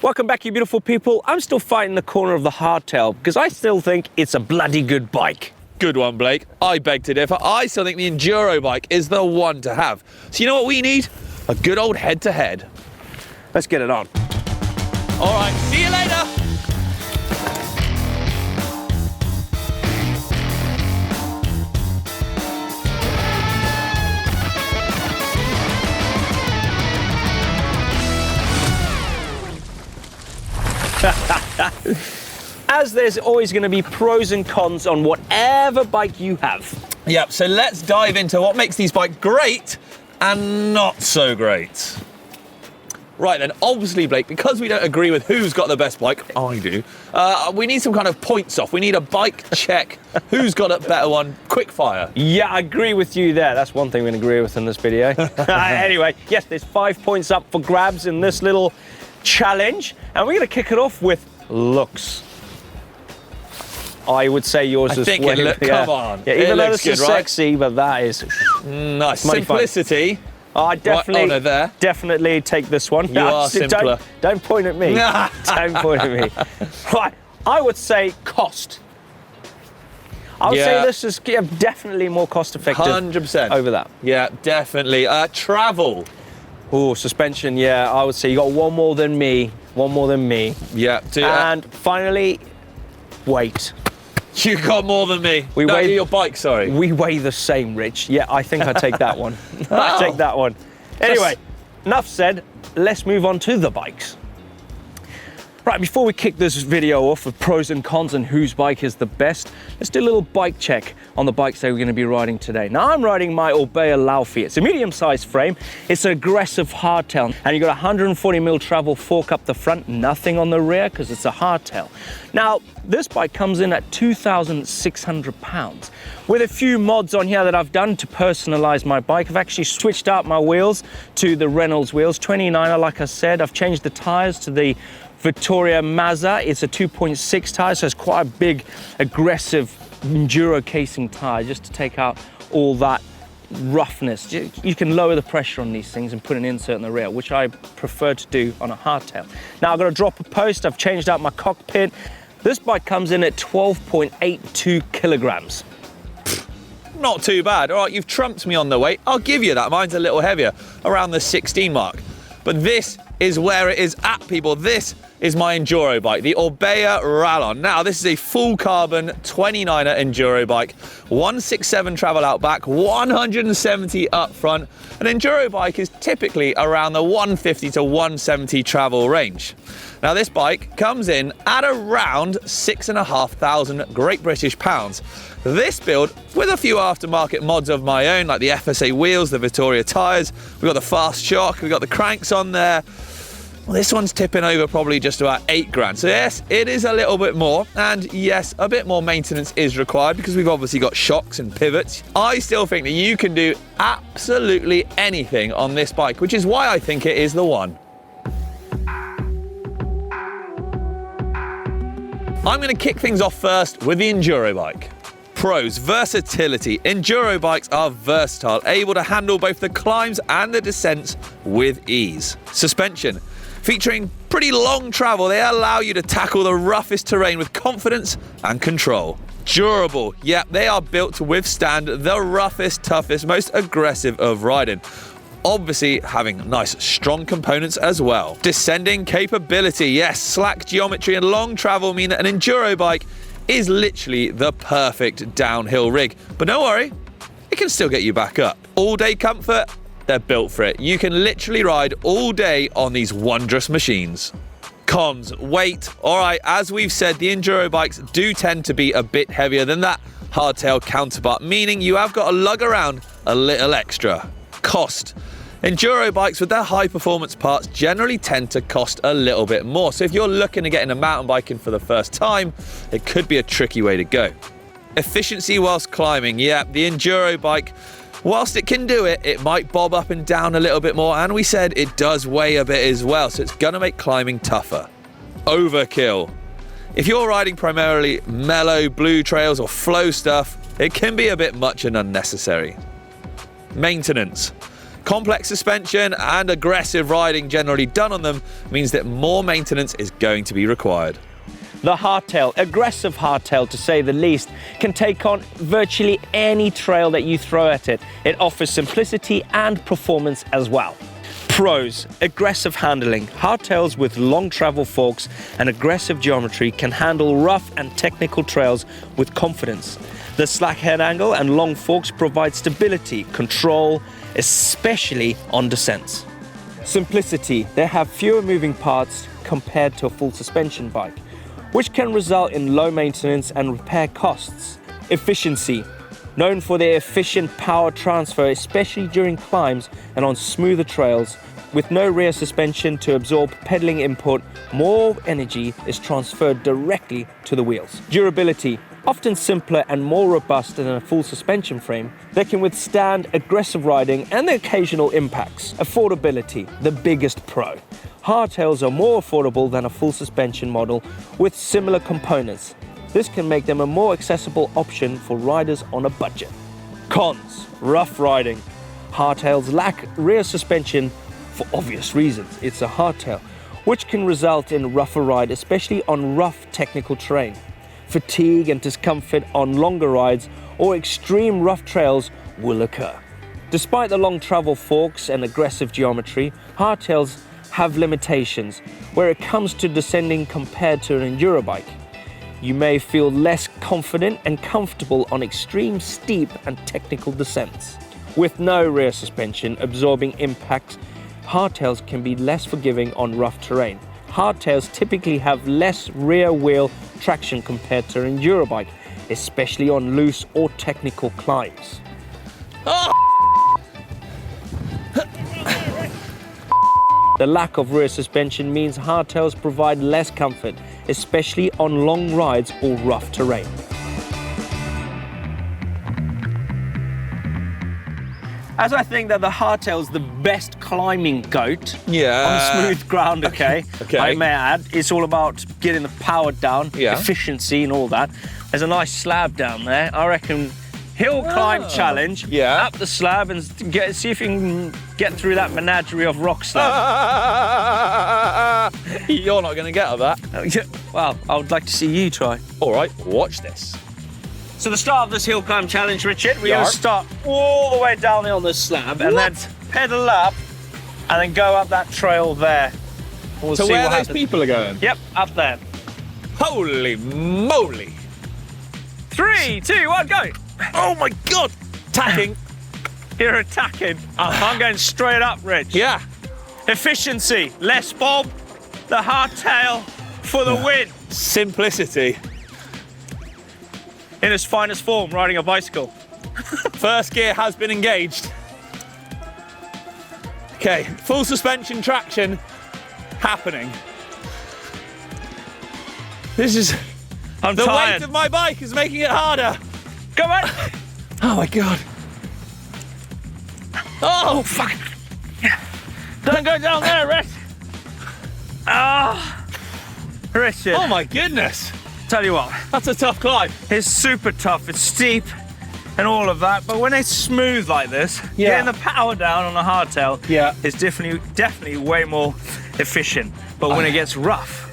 Welcome back, you beautiful people. I'm still fighting the corner of the Hardtail because I still think it's a bloody good bike. Good one, Blake. I beg to differ. I still think the Enduro bike is the one to have. So you know what we need? A good old head-to-head. Let's get it on. All right, see you later. As there's always going to be pros and cons on whatever bike you have. Yep, so let's dive into what makes these bikes great and not so great. Right then, obviously, Blake, because we don't agree with who's got the best bike, I do, we need some kind of points off. We need a bike check. Who's got a better one? Quick fire. Yeah, I agree with you there. That's one thing we can agree with in this video. Anyway, yes, there's 5 points up for grabs in this little challenge, and we're going to kick it off with looks. I would say yours is way come on. Yeah, even though this is sexy, but that is nice. Simplicity. I definitely, right, there. Definitely take this one. You are simpler. Don't point at me. Don't point at me. Right, I would say cost. I would say this is definitely more cost effective. 100%. Over that. Yeah, definitely. Travel. Oh, suspension, yeah, I would say you got one more than me. One more than me. Yeah. And finally, weight. You got more than me. We weigh your bike, sorry. We weigh the same, Rich. Yeah, I think I take that one. I take that one. Anyway, enough said. Let's move on to the bikes. Right, before we kick this video off with pros and cons and whose bike is the best, let's do a little bike check on the bikes that we're going to be riding today. Now, I'm riding my Orbea Laufey. It's a medium-sized frame. It's an aggressive hardtail, and you got 140mm travel fork up the front, nothing on the rear because it's a hardtail. Now, this bike comes in at 2,600 pounds. With a few mods on here that I've done to personalize my bike, I've actually switched out my wheels to the Reynolds wheels, 29er, like I said. I've changed the tires to the Victoria Mazda. It's a 2.6 tire, so it's quite a big, aggressive enduro casing tire just to take out all that roughness. You can lower the pressure on these things and put an insert in the rear, which I prefer to do on a hardtail. Now I've got a dropper post. I've changed out my cockpit. This bike comes in at 12.82 kilograms. Not too bad. All right, you've trumped me on the weight. I'll give you that. Mine's a little heavier, around the 16 mark. But this is where it is at, people. This is my Enduro bike, the Orbea Rallon. Now, this is a full carbon 29er Enduro bike, 167 travel out back, 170 up front. An Enduro bike is typically around the 150 to 170 travel range. Now, this bike comes in at around 6,500 Great British pounds. This build, with a few aftermarket mods of my own, like the FSA wheels, the Vittoria tyres, we've got the fast shock, we've got the cranks on there. Well, this one's tipping over probably just about 8 grand. So yes, it is a little bit more. And yes, a bit more maintenance is required because we've obviously got shocks and pivots. I still think that you can do absolutely anything on this bike, which is why I think it is the one. I'm going to kick things off first with the Enduro bike. Pros: versatility. Enduro bikes are versatile, able to handle both the climbs and the descents with ease. Suspension. Featuring pretty long travel, they allow you to tackle the roughest terrain with confidence and control. Durable. Yep, they are built to withstand the roughest, toughest, most aggressive of riding. Obviously having nice strong components as well. Descending capability. Yes, slack geometry and long travel mean that an Enduro bike is literally the perfect downhill rig. But don't worry, it can still get you back up. All-day comfort, they're built for it. You can literally ride all day on these wondrous machines. Cons: weight. All right, as we've said, the Enduro bikes do tend to be a bit heavier than that hardtail counterpart, meaning you have got to lug around a little extra. Cost: Enduro bikes with their high performance parts generally tend to cost a little bit more. So if you're looking to get into mountain biking for the first time, it could be a tricky way to go. Efficiency whilst climbing. Yeah, the Enduro bike, whilst it can do it, it might bob up and down a little bit more. And we said it does weigh a bit as well. So it's going to make climbing tougher. Overkill. If you're riding primarily mellow blue trails or flow stuff, it can be a bit much and unnecessary. Maintenance. Complex suspension and aggressive riding generally done on them means that more maintenance is going to be required. The hardtail, aggressive hardtail to say the least, can take on virtually any trail that you throw at it. It offers simplicity and performance as well. Pros: aggressive handling. Hardtails with long travel forks and aggressive geometry can handle rough and technical trails with confidence. The slack head angle and long forks provide stability, control, especially on descents. Simplicity. They have fewer moving parts compared to a full suspension bike, which can result in low maintenance and repair costs. Efficiency. Known for their efficient power transfer, especially during climbs and on smoother trails. With no rear suspension to absorb pedaling input, more energy is transferred directly to the wheels. Durability. Often simpler and more robust than a full suspension frame, they can withstand aggressive riding and the occasional impacts. Affordability, the biggest pro. Hardtails are more affordable than a full suspension model with similar components. This can make them a more accessible option for riders on a budget. Cons: rough riding. Hardtails lack rear suspension for obvious reasons. It's a hardtail, which can result in rougher ride, especially on rough technical terrain. Fatigue and discomfort on longer rides or extreme rough trails will occur. Despite the long travel forks and aggressive geometry, hardtails have limitations where it comes to descending compared to an enduro bike. You may feel less confident and comfortable on extreme steep and technical descents. With no rear suspension absorbing impact, hardtails can be less forgiving on rough terrain. Hardtails typically have less rear wheel traction compared to an enduro bike, especially on loose or technical climbs. The lack of rear suspension means hardtails provide less comfort, especially on long rides or rough terrain. As I think that the hardtail's the best climbing goat on smooth ground, okay? I may add, it's all about getting the power down, efficiency and all that. There's a nice slab down there. I reckon hill climb challenge, up the slab and see if you can get through that menagerie of rock slab. You're not going to get up that. Well, I would like to see you try. All right, watch this. So the start of this hill climb challenge, Richard, we're going to start all the way down on this slab and then pedal up and then go up that trail there. We'll so see where what those happens. people are going? Yep, up there. Holy moly. 3, 2, 1, go. Oh my God. Tacking. You're attacking. I'm going straight up, Rich. Yeah. Efficiency, less bob, the hardtail for the win. Simplicity. In its finest form, riding a bicycle. First gear has been engaged. Okay, full suspension traction happening. This is... I'm the tired. weight of my bike is making it harder. Come on. Oh my God. Oh, fuck. Don't go down there, Rich. Ah, Richard. Oh my goodness. Tell you what, That's a tough climb. it's super tough. It's steep and all of that, but when it's smooth like this, getting the power down on a hardtail is definitely way more efficient. But when it gets rough,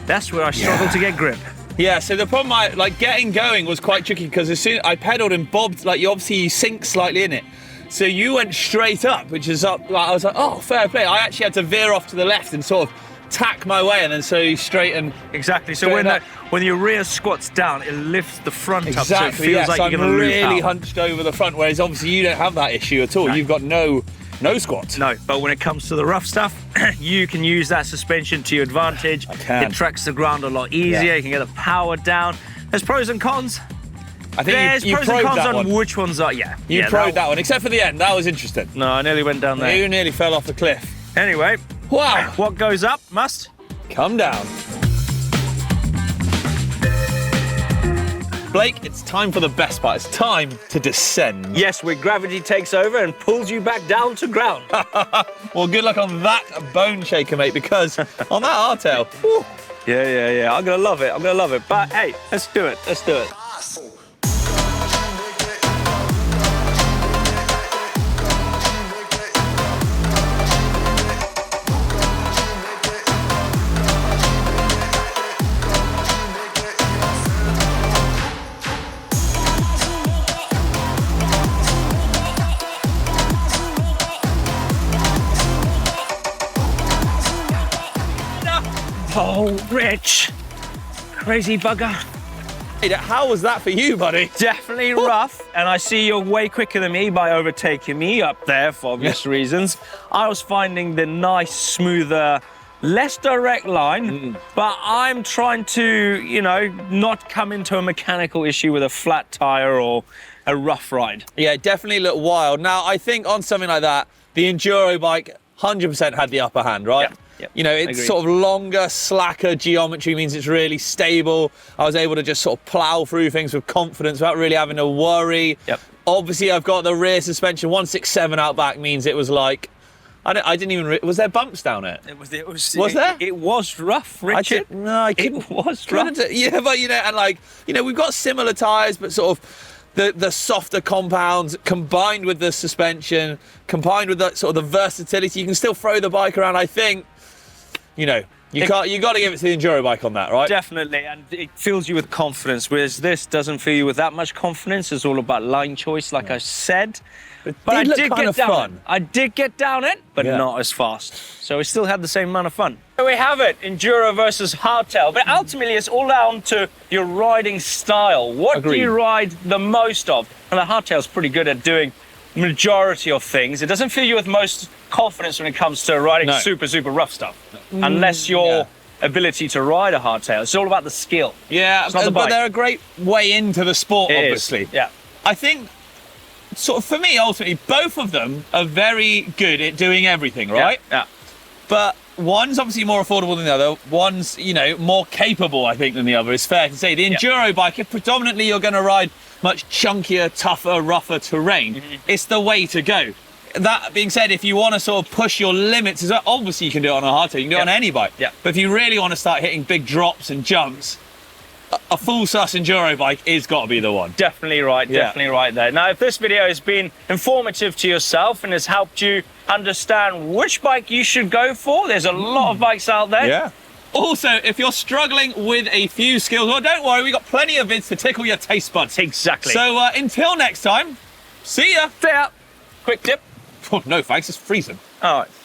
that's where I struggle to get grip. Yeah, so the problem, getting going was quite tricky because as soon I pedaled and bobbed, you sink slightly in it. So you went straight up, which is up, I was like, oh, fair play. I actually had to veer off to the left and sort of tack my way and then slowly straighten. Exactly, so when your rear squats down, it lifts the front up, so it Exactly, feels like so you're I'm going to really hunched over the front, whereas obviously you don't have that issue at all. No. You've got no squat. No, but when it comes to the rough stuff, you can use that suspension to your advantage. I can. It tracks the ground a lot easier. Yeah. You can get the power down. There's pros and cons. I think There's you pros and probed cons that on one. which ones are, You probed that one, except for the end. That was interesting. No, I nearly went down there. You nearly fell off the cliff. Anyway, Wow. what goes up must Come down. Blake, it's time for the best part. It's time to descend. Yes, where gravity takes over and pulls you back down to ground. Well, good luck on that bone shaker, mate, because on that hardtail, whew, Yeah. I'm gonna love it. But hey, let's do it. Oh, Rich. Crazy bugger. How was that for you, buddy? Definitely rough, and I see you're way quicker than me by overtaking me up there for obvious reasons. I was finding the nice, smoother, less direct line, but I'm trying to, you know, not come into a mechanical issue with a flat tire or a rough ride. Yeah, definitely looked wild. Now, I think on something like that, the Enduro bike 100% had the upper hand, right? Yep. You know, it's Agreed. sort of longer, slacker geometry means it's really stable. I was able to just sort of plow through things with confidence without really having to worry. Yep. Obviously, I've got the rear suspension. 167 out back means it was like, I didn't even, was there bumps down it? Was there? It was rough, Richard. I couldn't. It was rough. Yeah, but you know, and like, you know, we've got similar tyres, but sort of the softer compounds combined with the suspension, combined with the sort of the versatility, you can still throw the bike around. I think, you know, you got to give it to the Enduro bike on that, right? Definitely, and it fills you with confidence, whereas this doesn't fill you with that much confidence. It's all about line choice, like I said. But I did get down it. I did get down it, but not as fast. So we still had the same amount of fun. So we have it, Enduro versus Hardtail. But ultimately, it's all down to your riding style. What do you ride the most of? And the Hardtail's pretty good at doing majority of things. It doesn't fill you with most confidence when it comes to riding super, super rough stuff. Unless your ability to ride a Hardtail. It's all about the skill. Yeah, but they're a great way into the sport, obviously. Yeah. I think, sort of for me, ultimately, both of them are very good at doing everything, right? Yeah. But one's obviously more affordable than the other. One's, you know, more capable, I think, than the other. It's fair to say. The Enduro bike, if predominantly you're going to ride much chunkier, tougher, rougher terrain, it's the way to go. That being said, if you want to sort of push your limits, as well, obviously you can do it on a Hardtail, you can do it on any bike. Yeah. But if you really want to start hitting big drops and jumps, a full sus Enduro bike is got to be the one. Definitely right, definitely right there. Now, if this video has been informative to yourself and has helped you understand which bike you should go for, there's a lot of bikes out there. Yeah. Also, if you're struggling with a few skills, well, don't worry, we've got plenty of vids to tickle your taste buds. Exactly. So until next time, see ya. See ya. Quick tip. Oh, no thanks, it's freezing. All right.